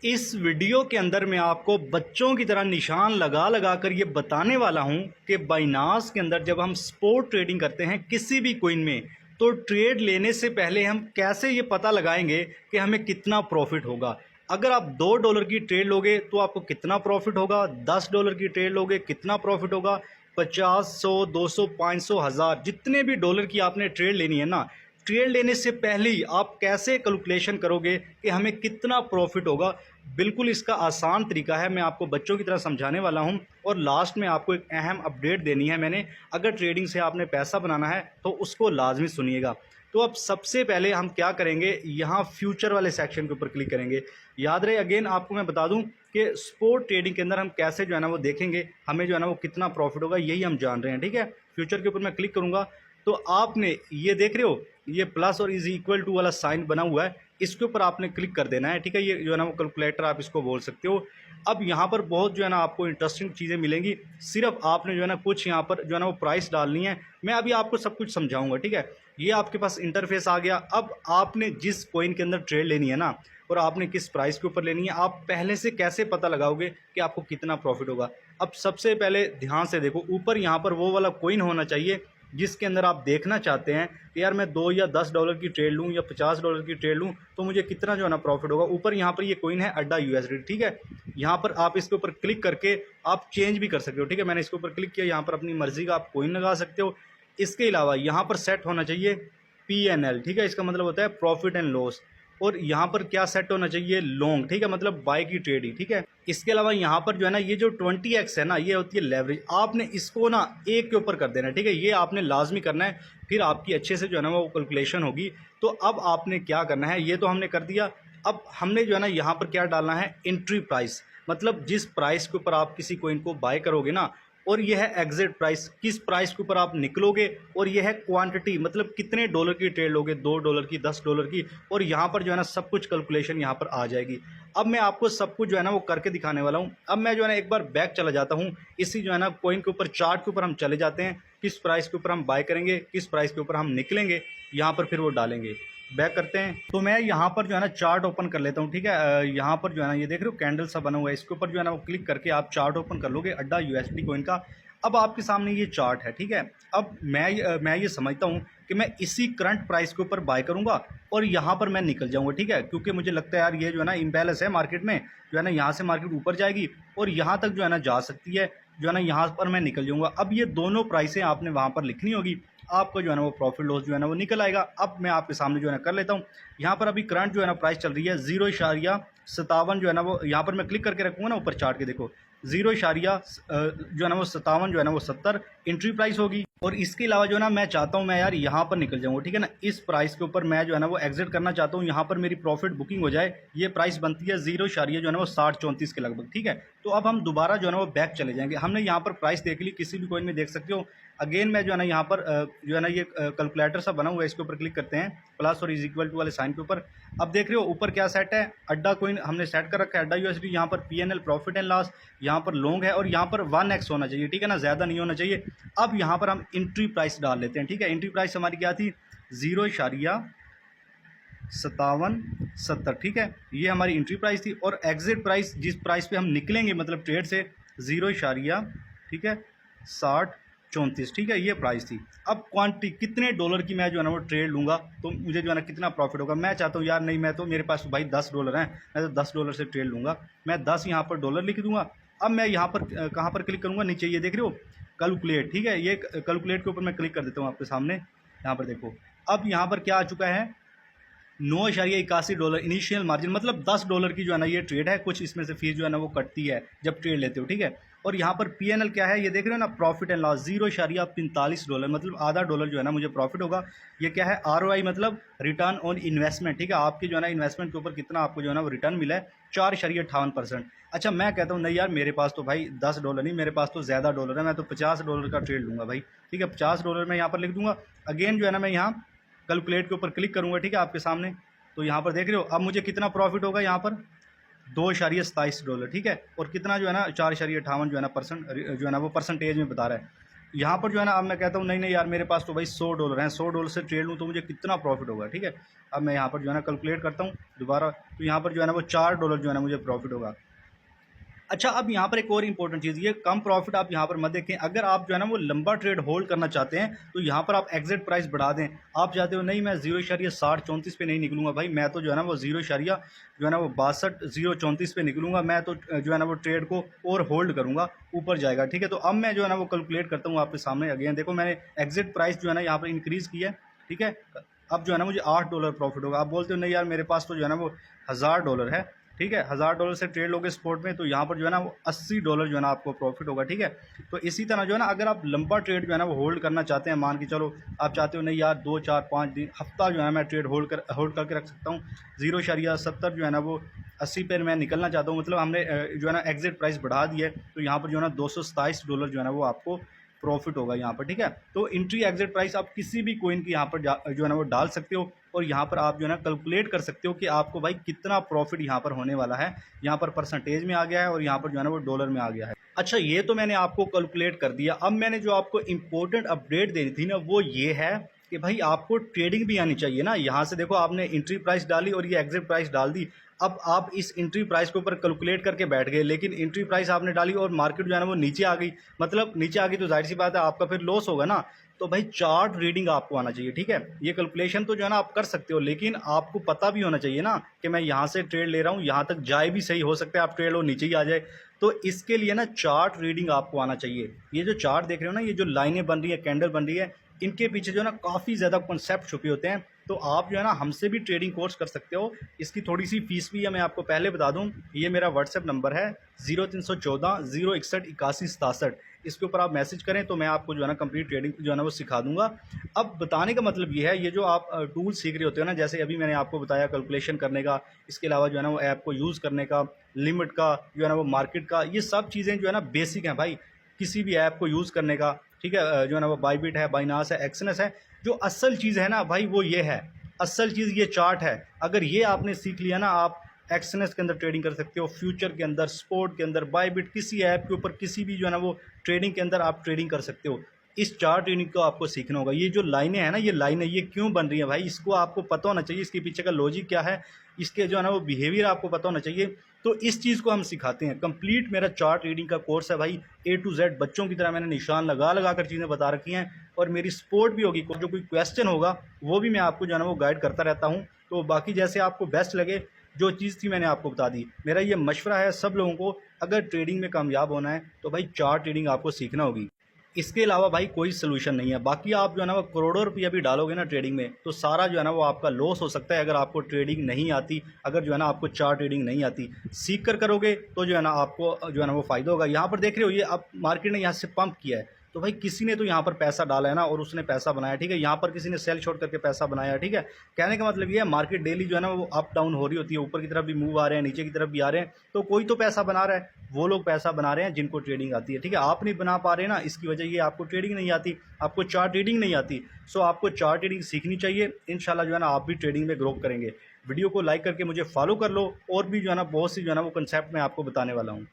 इस वीडियो के अंदर मैं आपको बच्चों की तरह निशान लगा लगा कर ये बताने वाला हूं कि बाइनास के अंदर जब हम स्पॉट ट्रेडिंग करते हैं किसी भी कोइन में, तो ट्रेड लेने से पहले हम कैसे ये पता लगाएंगे कि हमें कितना प्रॉफिट होगा। अगर आप $2 की ट्रेड लोगे तो आपको कितना प्रॉफिट होगा, $10 की ट्रेड लोगे कितना प्रॉफिट होगा, 50, 100, 200, 500, 1000, जितने भी डॉलर की आपने ट्रेड लेनी है ना, ट्रेड लेने से पहले ही आप कैसे कैलकुलेशन करोगे कि हमें कितना प्रॉफिट होगा। बिल्कुल इसका आसान तरीका है, मैं आपको बच्चों की तरह समझाने वाला हूं। और लास्ट में आपको एक अहम अपडेट देनी है मैंने, अगर ट्रेडिंग से आपने पैसा बनाना है तो उसको लाजमी सुनिएगा। तो अब सबसे पहले हम क्या करेंगे, यहाँ फ्यूचर वाले सेक्शन के ऊपर क्लिक करेंगे। याद रहे, अगेन आपको मैं बता दूं कि स्पॉट ट्रेडिंग के अंदर हम कैसे जो है ना वो देखेंगे, हमें जो है ना वो कितना प्रॉफिट होगा, यही हम जान रहे हैं। ठीक है, फ्यूचर के ऊपर मैं क्लिक करूंगा तो आपने ये देख रहे हो, ये प्लस और इज इक्वल टू वाला साइन बना हुआ है, इसके ऊपर आपने क्लिक कर देना है। ठीक है, ये जो है ना वो कैलकुलेटर आप इसको बोल सकते हो। अब यहाँ पर बहुत जो है ना आपको इंटरेस्टिंग चीज़ें मिलेंगी, सिर्फ आपने जो है ना कुछ यहाँ पर जो है ना वो प्राइस डालनी है। मैं अभी आपको सब कुछ समझाऊंगा। ठीक है, ये आपके पास इंटरफेस आ गया। अब आपने जिस कॉइन के अंदर ट्रेड लेनी है ना, और आपने किस प्राइस के ऊपर लेनी है, आप पहले से कैसे पता लगाओगे कि आपको कितना प्रॉफिट होगा। अब सबसे पहले ध्यान से देखो, ऊपर यहाँ पर वो वाला कॉइन होना चाहिए जिसके अंदर आप देखना चाहते हैं कि यार मैं $2 या $10 की ट्रेड लूँ या $50 की ट्रेड लूँ तो मुझे कितना जो है ना प्रॉफिट होगा। ऊपर यहाँ पर ये कॉइन है अड्डा USD। ठीक है, यहाँ पर आप इसके ऊपर क्लिक करके आप चेंज भी कर सकते हो। ठीक है, मैंने इसके ऊपर क्लिक किया, यहाँ पर अपनी मर्जी का आप कॉइन लगा सकते हो। इसके अलावा यहाँ पर सेट होना चाहिए PNL। ठीक है, इसका मतलब होता है प्रॉफिट एंड लॉस। और यहाँ पर क्या सेट होना चाहिए, लॉन्ग। ठीक है, मतलब बाय की ट्रेड ही। ठीक है, इसके अलावा यहाँ पर जो है ना ये जो 20x है ना, ये होती है लेवरेज। आपने इसको ना एक के ऊपर कर देना है। ठीक है, ये आपने लाजमी करना है, फिर आपकी अच्छे से जो है ना वो कैलकुलेशन होगी। तो अब आपने क्या करना है, ये तो हमने कर दिया। अब हमने जो है ना यहाँ पर क्या डालना है, एंट्री प्राइस। मतलब जिस प्राइस के ऊपर आप किसी कोइन को बाय करोगे ना, और यह है एग्जिट प्राइस, किस प्राइस के ऊपर आप निकलोगे। और यह है क्वांटिटी, मतलब कितने डॉलर की ट्रेड लोगे, $2 की, $10 की। और यहाँ पर जो है ना सब कुछ कैलकुलेशन यहाँ पर आ जाएगी। अब मैं आपको सब कुछ जो है ना वो करके दिखाने वाला हूँ। अब मैं जो है ना एक बार बैक चला जाता हूँ, इसी जो है ना कॉइन के ऊपर, चार्ट के ऊपर हम चले जाते हैं, किस प्राइस के ऊपर हम बाय करेंगे, किस प्राइस के ऊपर हम निकलेंगे, यहाँ पर फिर वो डालेंगे। बैक करते हैं तो मैं यहाँ पर जो है ना चार्ट ओपन कर लेता हूँ। ठीक है, यहाँ पर जो है ना ये देख रहे हो कैंडल सा बना हुआ है, इसके ऊपर जो है ना वो क्लिक करके आप चार्ट ओपन कर लोगे अड्डा USD कॉइन का। अब आपके सामने ये चार्ट है। ठीक है, अब मैं ये समझता हूँ कि मैं इसी करंट प्राइस के ऊपर बाय करूँगा और यहाँ पर मैं निकल जाऊँगा। ठीक है, क्योंकि मुझे लगता है यार ये जो है ना इम्बैलेंस है मार्केट में, जो है ना यहाँ से मार्केट ऊपर जाएगी और यहाँ तक जो है ना जा सकती है, जो है ना यहाँ पर मैं निकल जाऊँगा। अब ये दोनों प्राइसें आपने वहाँ पर लिखनी होगी, आपको जो है ना वो प्रॉफिट लॉस जो है ना वो निकल आएगा। अब मैं आपके सामने जो है ना कर लेता हूँ। यहाँ पर अभी करंट जो है ना प्राइस चल रही है 0.57 जो है ना वो, यहाँ पर मैं क्लिक करके रखूँगा ना ऊपर चार्ट के, देखो 0 जो है ना वो 57 जो है ना वो 70 एंट्री प्राइस होगी। और इसके अलावा जो है ना मैं चाहता हूँ मैं यार यहाँ पर निकल जाऊँगा। ठीक है ना, इस प्राइस के ऊपर मैं जो है ना वो एग्जिट करना चाहता हूँ, यहाँ पर मेरी प्रॉफिट बुकिंग हो जाए। ये प्राइस बनती है 0 जो है ना वो 60-34 के लगभग। ठीक है, तो अब हम दोबारा जो है ना वो बैक चले जाएंगे। हमने यहाँ पर प्राइस देख ली, किसी भी कॉइन में देख सकते हो। अगेन मैं जो है ना यहाँ पर जो है ना ये कैलकुलेटर सा बना हुआ है, इसके ऊपर क्लिक करते हैं, प्लस और इज इक्वल टू वाले साइन के ऊपर। अब देख रहे हो ऊपर क्या सेट है, अड्डा कॉइन हमने सेट कर रखा है, अड्डा USD। यहाँ पर PNL प्रॉफिट एंड लॉस, यहाँ पर लॉन्ग है, और यहाँ पर 1x होना चाहिए। ठीक है ना, ज़्यादा नहीं होना चाहिए। अब यहाँ पर हम एंट्री प्राइस डाल लेते हैं। ठीक है, एंट्री प्राइस हमारी क्या थी, 0.5770। ठीक है, ये हमारी एंट्री प्राइस थी। और एग्जिट प्राइस, जिस प्राइस पे हम निकलेंगे मतलब ट्रेड से, 0, ठीक है 60-34। ठीक है, ये प्राइस थी। अब क्वांटिटी कितने डॉलर की मैं जो है ना वो ट्रेड लूँगा तो मुझे जो है ना कितना प्रॉफिट होगा। मैं चाहता हूँ यार नहीं, मैं तो, मेरे पास तो भाई $10 हैं, मैं तो $10 से ट्रेड लूँगा। मैं 10 यहाँ पर डॉलर लिख दूँगा। अब मैं यहाँ पर कहाँ पर क्लिक करूँगा, नीचे ये देख रहे हो कैलकुलेट। ठीक है, ये कैलकुलेट के ऊपर मैं क्लिक कर देता हूँ आपके सामने। यहाँ पर देखो, अब यहाँ पर क्या आ चुका है, $9.81 इनिशियल मार्जिन, मतलब $10 की जो है ना ये ट्रेड है। कुछ इसमें से फीस जो है ना वो कटती है जब ट्रेड लेते हो। ठीक है, और यहाँ पर PNL क्या है, ये देख रहे हो ना, प्रॉफिट एंड लॉस, $0.45, मतलब आधा डॉलर जो है ना मुझे प्रॉफिट होगा। ये क्या है, ROI, मतलब रिटर्न ऑन इन्वेस्टमेंट। ठीक है, आपकी जो है ना इन्वेस्टमेंट के ऊपर कितना आपको जो है ना वो रिटर्न मिला है, 4.58%। अच्छा, मैं कहता हूँ नहीं यार, मेरे पास तो भाई $10 नहीं, मेरे पास तो ज़्यादा डॉलर है, मैं तो $50 का ट्रेड लूँगा भाई। ठीक है, $50 मैं यहाँ पर लिख दूँगा। अगेन जो है ना मैं यहाँ कैलकुलेट के ऊपर क्लिक करूँगा। ठीक है, आपके सामने तो यहाँ पर देख रहे हो अब मुझे कितना प्रॉफिट होगा, यहाँ पर $2.27। ठीक है, और कितना जो है ना 4.58 जो है ना परसेंट जो है ना वो परसेंटेज में बता रहा है। यहाँ पर जो है ना अब मैं कहता हूँ नहीं नहीं यार मेरे पास तो भाई $100 हैं, $100 से ट्रेड लूँ तो मुझे कितना प्रॉफिट होगा, ठीक है। अब मैं यहाँ पर जो है ना कैलकुलेट करता हूँ दोबारा, तो यहाँ पर जो है ना वो $4 जो है ना मुझे प्रॉफिट होगा। अच्छा, अब यहाँ पर एक और इंपॉर्टेंट चीज़, ये कम प्रॉफिट आप यहाँ पर मत देखें। अगर आप जो है ना वो लंबा ट्रेड होल्ड करना चाहते हैं तो यहाँ पर आप एग्जिट प्राइस बढ़ा दें। आप चाहते हो नहीं मैं 0.6034 पे नहीं निकलूंगा भाई, मैं तो जो है ना वो 0. जो है ना वो 62 पे निकलूंगा, मैं तो जो है ना वो ट्रेड को और होल्ड करूंगा, ऊपर जाएगा, ठीक है। तो अब मैं जो है ना वो कैलकुलेट करता हूँ आपके सामने अगेन। देखो मैंने एग्जिट प्राइस जो है ना यहाँ पर इंक्रीज़ की है, ठीक है। अब जो है ना मुझे $8 प्रॉफिट होगा। आप बोलते हो नहीं यार मेरे पास तो जो है ना वो $1000 है, ठीक है। $1000 से ट्रेड लोगे स्पॉट में तो यहाँ पर जो है ना वो $80 जो है ना आपको प्रॉफिट होगा, ठीक है। तो इसी तरह जो है ना अगर आप लंबा ट्रेड जो है ना वो होल्ड करना चाहते हैं, मान के चलो आप चाहते हो नहीं यार 2 4 5 दिन हफ्ता जो है मैं ट्रेड होल्ड करके रख सकता हूँ, 0.70 जो है ना वो 80 पे मैं निकलना चाहता हूँ, मतलब हमने जो है ना एग्जिट प्राइस बढ़ा दी है, तो यहाँ पर जो है ना $227 जो है ना वो आपको प्रॉफिट होगा यहाँ पर, ठीक है। तो एंट्री एग्जिट प्राइस आप किसी भी कोइन की यहाँ पर जो है ना वो डाल सकते हो, और यहाँ पर आप जो है ना कैलकुलेट कर सकते हो कि आपको भाई कितना प्रॉफिट यहाँ पर होने वाला है। यहाँ पर परसेंटेज में आ गया है और यहाँ पर जो है ना वो डॉलर में आ गया है। अच्छा, ये तो मैंने आपको कैलकुलेट कर दिया। अब मैंने जो आपको इंपॉर्टेंट अपडेट देनी थी ना वो ये है कि भाई आपको ट्रेडिंग भी आनी चाहिए ना। यहाँ से देखो आपने एंट्री प्राइस डाली और ये एग्जिट प्राइस डाल दी। अब आप इस एंट्री प्राइस के ऊपर कैलकुलेट करके बैठ गए, लेकिन एंट्री प्राइस आपने डाली और मार्केट जो है ना वो नीचे आ गई, मतलब नीचे आ गई तो जाहिर सी बात है आपका फिर लॉस होगा ना। तो भाई चार्ट रीडिंग आपको आना चाहिए, ठीक है। ये कैलकुलेशन तो जो है ना आप कर सकते हो, लेकिन आपको पता भी होना चाहिए ना कि मैं यहाँ से ट्रेड ले रहा हूँ, यहाँ तक जाए भी सही, हो सकता है आप ट्रेड लो नीचे ही आ जाए। तो इसके लिए ना चार्ट रीडिंग आपको आना चाहिए। ये जो चार्ट देख रहे हो ना, ये जो लाइनें बन रही है, कैंडल बन रही है, इनके पीछे जो है ना काफ़ी ज़्यादा कॉन्सेप्ट छुपे होते हैं। तो आप जो है ना हमसे भी ट्रेडिंग कोर्स कर सकते हो। इसकी थोड़ी सी फीस भी है, मैं आपको पहले बता दूं। ये मेरा व्हाट्सएप नंबर है 0314 061 81 67। इसके ऊपर आप मैसेज करें तो मैं आपको जो है ना कंप्लीट ट्रेडिंग जो है ना वो सिखा दूंगा। अब बताने का मतलब ये है, ये जो आप टूल सीख रहे होते हो ना, जैसे अभी मैंने आपको बताया कैलकुलेशन करने का, इसके अलावा जो है ना वो ऐप को यूज़ करने का, लिमिट का, जो है ना वो मार्केट का, ये सब चीज़ें जो है ना बेसिक हैं भाई किसी भी ऐप को यूज़ करने का, ठीक है। जो है ना वो बाईबिट है, बाइनास है, एक्सनेस है। जो असल चीज़ है ना भाई वो ये है, असल चीज़ ये चार्ट है। अगर ये आपने सीख लिया ना, आप एक्सनेस के अंदर ट्रेडिंग कर सकते हो, फ्यूचर के अंदर, स्पोर्ट के अंदर, बाईबिट, किसी ऐप के ऊपर, किसी भी जो है ना वो ट्रेडिंग के अंदर आप ट्रेडिंग कर सकते हो। इस चार्ट ट्रेडिंग को आपको सीखना होगा। ये जो लाइनें हैं ना, ये लाइनें ये क्यों बन रही है भाई, इसको आपको पता होना चाहिए, इसके पीछे का लॉजिक क्या है, इसके जो है ना वो बिहेवियर आपको पता होना चाहिए। तो इस चीज़ को हम सिखाते हैं। कंप्लीट मेरा चार्ट रीडिंग का कोर्स है भाई, A to Z बच्चों की तरह मैंने निशान लगा लगा कर चीज़ें बता रखी हैं। और मेरी सपोर्ट भी होगी, जो कोई क्वेश्चन होगा वो भी मैं आपको जो है ना वो गाइड करता रहता हूँ। तो बाकी जैसे आपको बेस्ट लगे, जो चीज़ थी मैंने आपको बता दी। मेरा ये मशवरा है सब लोगों को, अगर ट्रेडिंग में कामयाब होना है तो भाई चार्ट ट्रेडिंग आपको सीखना होगी। इसके अलावा भाई कोई सोल्यूशन नहीं है। बाकी आप जो है ना वो करोड़ों रुपया भी डालोगे ना ट्रेडिंग में, तो सारा जो है ना वो आपका लॉस हो सकता है अगर आपको ट्रेडिंग नहीं आती, अगर जो है ना आपको चार्ट ट्रेडिंग नहीं आती। सीख कर करोगे तो जो है ना आपको जो है ना वो फ़ायदा होगा। यहाँ पर देख रहे हो, ये अब मार्केट ने यहाँ से पंप किया है, तो भाई किसी ने तो यहाँ पर पैसा डाला है ना, और उसने पैसा बनाया, ठीक है। यहाँ पर किसी ने सेल शॉर्ट करके पैसा बनाया, ठीक है। कहने का मतलब ये है, मार्केट डेली जो है ना वो अप डाउन हो रही होती है, ऊपर की तरफ भी मूव आ रहे हैं, नीचे की तरफ भी आ रहे हैं, तो कोई तो पैसा बना रहा है। वो लोग पैसा बना रहे हैं जिनको ट्रेडिंग आती है, ठीक है। आप नहीं बना पा रहे ना, इसकी वजह ये आपको ट्रेडिंग नहीं आती, आपको चार्ट ट्रेडिंग नहीं आती। सो आपको चार्ट ट्रेडिंग सीखनी चाहिए। इंशाल्लाह जो है ना आप भी ट्रेडिंग में ग्रो करेंगे। वीडियो को लाइक करके मुझे फॉलो कर लो, और भी जो है ना बहुत सी जो है ना वो कंसेप्ट मैं आपको बताने वाला हूँ।